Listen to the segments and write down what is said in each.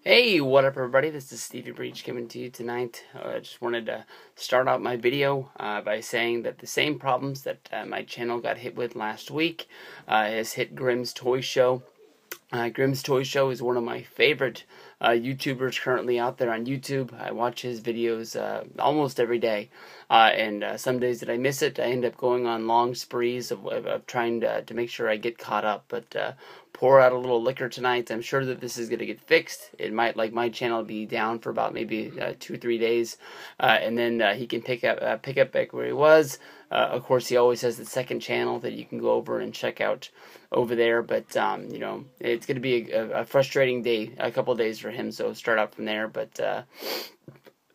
Hey, what up everybody? This is Stevie Breach coming to you tonight. I just wanted to start out my video by saying that the same problems that my channel got hit with last week has hit Grimm's Toy Show. Grimm's Toy Show is one of my favorite YouTubers currently out there on YouTube. I watch his videos almost every day, and some days that I miss it, I end up going on long sprees of trying to make sure I get caught up. But pour out a little liquor tonight. I'm sure that this is going to get fixed. It might, like my channel, be down for about maybe 2-3 days, and then he can pick up back where he was. Of course, he always has the second channel that you can go over and check out over there, but you know, it's going to be a frustrating day, a couple of days for him, so start out from there. But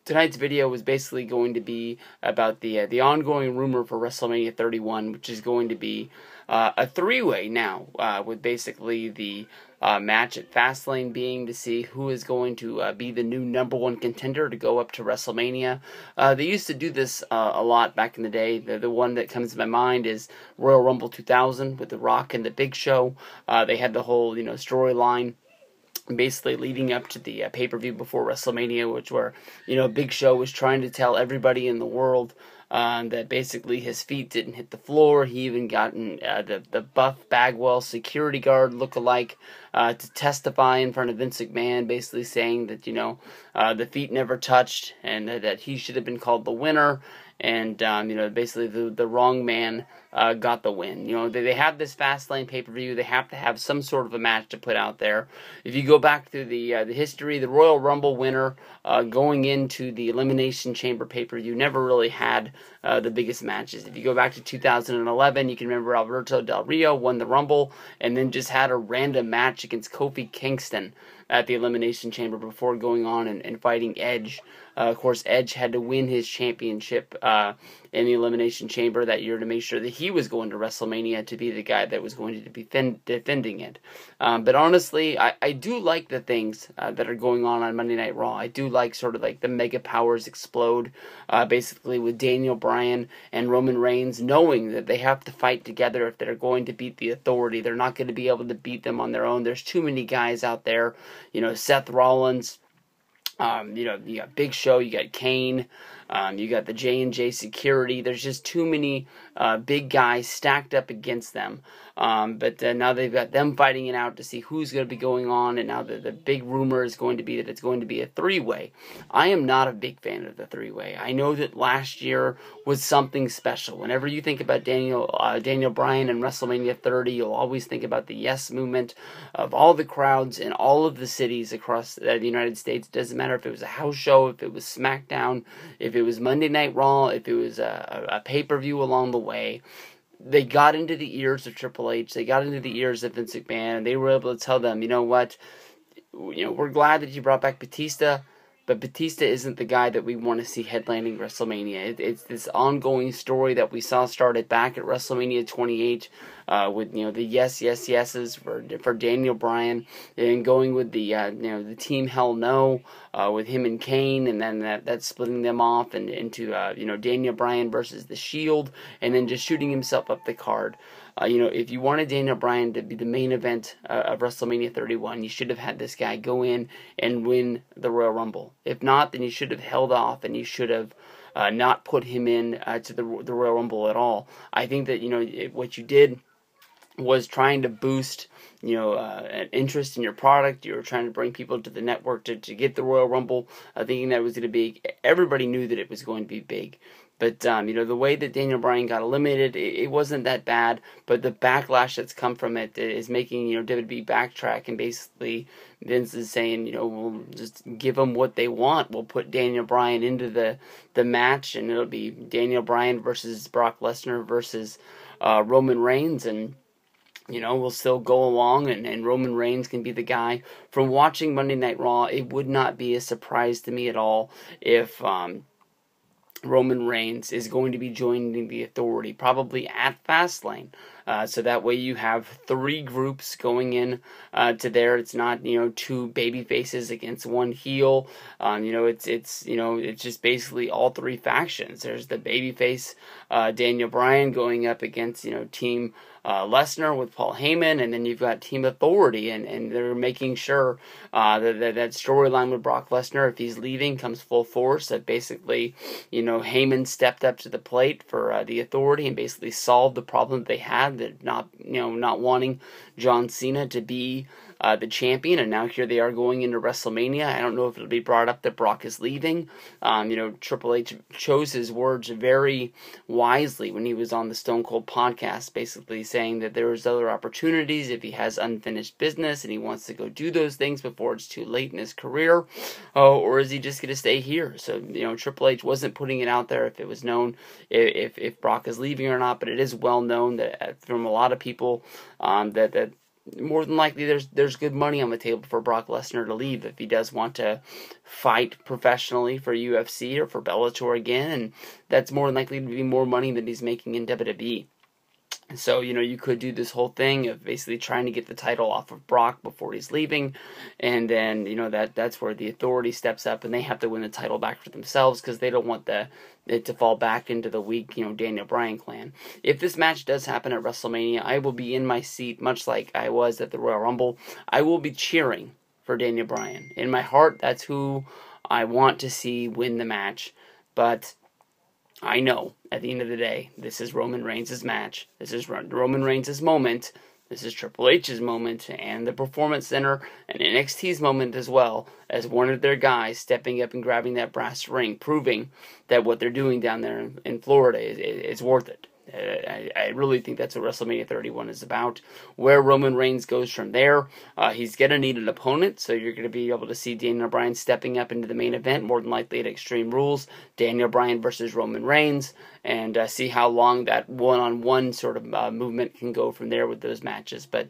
tonight's video was basically going to be about the ongoing rumor for Wrestlemania 31, which is going to be a three-way now, with basically the match at Fastlane being to see who is going to be the new #1 contender to go up to Wrestlemania. They used to do this a lot back in the day. The one that comes to my mind is Royal Rumble 2000 with The Rock and The Big Show. They had the whole, you know, storyline basically leading up to the pay-per-view before WrestleMania, which where, you know, Big Show was trying to tell everybody in the world that basically his feet didn't hit the floor. He even gotten the Buff Bagwell security guard look-alike to testify in front of Vince McMahon, basically saying that, you know, the feet never touched and that he should have been called the winner. And, you know, basically the wrong man got the win. You know, they have this Fastlane pay-per-view. They have to have some sort of a match to put out there. If you go back through the history, the Royal Rumble winner going into the Elimination Chamber pay-per-view never really had the biggest matches. If you go back to 2011, you can remember Alberto Del Rio won the Rumble and then just had a random match against Kofi Kingston at the Elimination Chamber before going on and fighting Edge. Of course, Edge had to win his championship in the Elimination Chamber that year to make sure that he was going to WrestleMania to be the guy that was going to be defending it. But honestly, I do like the things that are going on Monday Night Raw. I do like sort of like the mega powers explode, basically with Daniel Bryan and Roman Reigns knowing that they have to fight together if they're going to beat the Authority. They're not going to be able to beat them on their own. There's too many guys out there. You know, Seth Rollins. You know, you got Big Show, you got Kane, you got the J&J Security. There's just too many big guys stacked up against them. But now they've got them fighting it out to see who's going to be going on, and now the big rumor is going to be that it's going to be a three-way. I am not a big fan of the three-way. I know that last year was something special. Whenever you think about Daniel Bryan and WrestleMania 30, you'll always think about the Yes movement of all the crowds in all of the cities across the United States. It doesn't matter if it was a house show, if it was SmackDown, if it was Monday Night Raw, if it was a pay-per-view along the way. They got into the ears of Triple H, they got into the ears of Vince McMahon, and they were able to tell them, you know what, you know, we're glad that you brought back Batista, but Batista isn't the guy that we want to see headlining WrestleMania. It's this ongoing story that we saw started back at WrestleMania 28 with, you know, the yeses for Daniel Bryan, and going with the you know, the Team Hell No with him and Kane, and then that splitting them off and into you know, Daniel Bryan versus the Shield, and then just shooting himself up the card. You know, if you wanted Daniel Bryan to be the main event of WrestleMania 31, you should have had this guy go in and win the Royal Rumble. If not, then you should have held off, and you should have not put him in to the Royal Rumble at all. I think that, you know, what you did was trying to boost, you know, an interest in your product. You were trying to bring people to the network to get the Royal Rumble, thinking that it was going to be, everybody knew that it was going to be big. But, you know, the way that Daniel Bryan got eliminated, it wasn't that bad, but the backlash that's come from it is making, you know, WWE backtrack, and basically Vince is saying, you know, we'll just give them what they want. We'll put Daniel Bryan into the match, and it'll be Daniel Bryan versus Brock Lesnar versus Roman Reigns, and you know, we'll still go along, and Roman Reigns can be the guy. From watching Monday Night Raw, it would not be a surprise to me at all if Roman Reigns is going to be joining the Authority, probably at Fastlane. So that way you have three groups going in to there. It's not, you know, two baby faces against one heel. You know, it's just basically all three factions. There's the babyface Daniel Bryan going up against, you know, Team Lesnar with Paul Heyman, and then you've got Team Authority, and they're making sure that storyline with Brock Lesnar, if he's leaving, comes full force. That basically, Heyman stepped up to the plate for the Authority and basically solved the problem that they had, that not wanting John Cena to be the champion, and now here they are going into WrestleMania. I don't know if it'll be brought up that Brock is leaving. Triple H chose his words very wisely when he was on the Stone Cold podcast, basically saying that there is other opportunities if he has unfinished business and he wants to go do those things before it's too late in his career, or is he just going to stay here? So, Triple H wasn't putting it out there if it was known if Brock is leaving or not, but it is well known that from a lot of people that more than likely there's good money on the table for Brock Lesnar to leave if he does want to fight professionally for UFC or for Bellator again, and that's more than likely to be more money than he's making in WWE. So, you could do this whole thing of basically trying to get the title off of Brock before he's leaving, and then, that's where the Authority steps up and they have to win the title back for themselves because they don't want it to fall back into the weak, Daniel Bryan clan. If this match does happen at WrestleMania, I will be in my seat, much like I was at the Royal Rumble. I will be cheering for Daniel Bryan. In my heart, that's who I want to see win the match, but I know, at the end of the day, this is Roman Reigns' match. This is Roman Reigns' moment. This is Triple H's moment, and the Performance Center, and NXT's moment as well, as one of their guys stepping up and grabbing that brass ring, proving that what they're doing down there in Florida is worth it. I really think that's what WrestleMania 31 is about. Where Roman Reigns goes from there, he's going to need an opponent, so you're going to be able to see Daniel Bryan stepping up into the main event, more than likely at Extreme Rules, Daniel Bryan versus Roman Reigns, and see how long that one-on-one sort of movement can go from there with those matches. But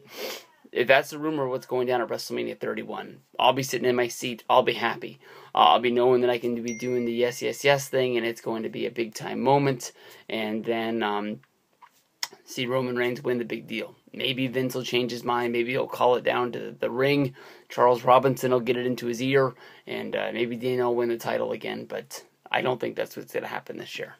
if that's the rumor of what's going down at WrestleMania 31, I'll be sitting in my seat, I'll be happy. I'll be knowing that I can be doing the yes, yes, yes thing, and it's going to be a big-time moment, and then see Roman Reigns win the big deal. Maybe Vince will change his mind, maybe he'll call it down to the ring, Charles Robinson will get it into his ear, and maybe Daniel will win the title again, but I don't think that's what's going to happen this year.